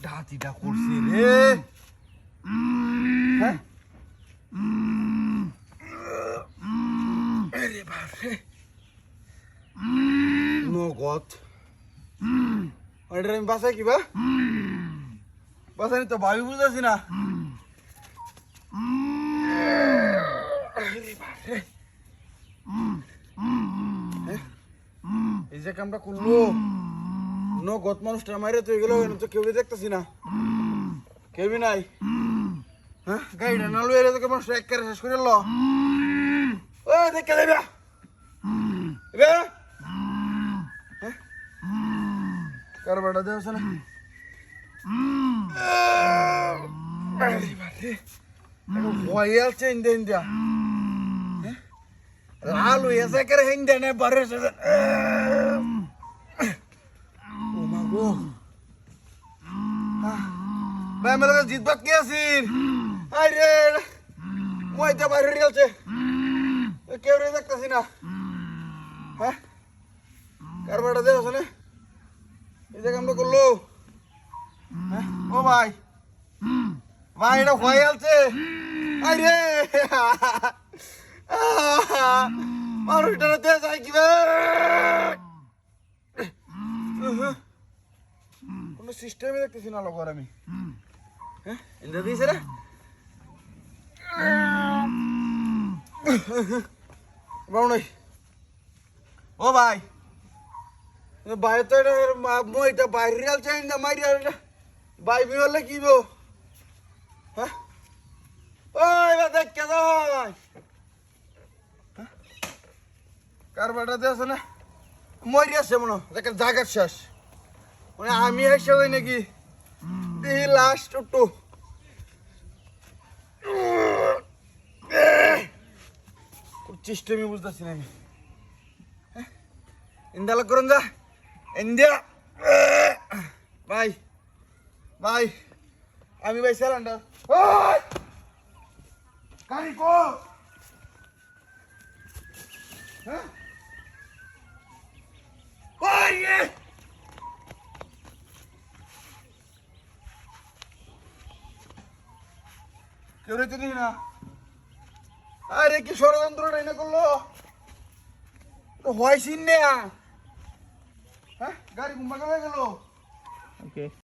ডাতিটা করছে রে হ্যাঁ আরে বাপরে নগদ আমি বাসায় কিবা বাসায় তো ভাবি বুঝতেছি না এই যে কামটা করলো নগদ মানুষটা মারে তো এগুলো তো কেউ দেখতেছি না কেউই নাই হ্যাঁ গাড়িটা না লুয়ে তোকে মানুষটা এক কারে শেষ করে ল ও দেখে দেবে কারবারটা দেওয়া আছে না ভয় আছে ইন্ডিয়া লাল হয়েছে করে হিন্দে নে বারে ও মা গো ভাই আমার কাছে জিত বাদ কে আছিস আরে মইটা বাইরে গেছে কেউ রে দেখতেছি না হ্যাঁ কারবারটা দেওয়া আছে না এই যে কামটা করলো ও ভাই ভাই এটা হয়ে আছে আরে মানুষটা দেওয়া যায় কি কোনো সিস্টেমে দেখতেছি না লোক আমি হ্যাঁ এটা দিয়েছে রে বাউনাই ও ভাই ভাই তো এটা বাইরে চাই না মারি ভাই বি হলে কি বো হ্যাঁ ওই দেখ কে ভাই কারবারটা আছে না মরি আছে মনে দেখেন জাগার শেষ মানে আমি এসে হই নাকি এই লাস্ট একটু চেষ্টা আমি বুঝতেছি না আমি ইন্দালা করুন যা ইন্ডিয়া ভাই ভাই আমি ভাই স্যালেন্ডার কারি কো হ্যাঁ কেউ রেখে দিই না আরে কি ষড়যন্ত্র এনে করলো হয় সিন নেয়া হ্যাঁ গাড়ি ঘুমা গেল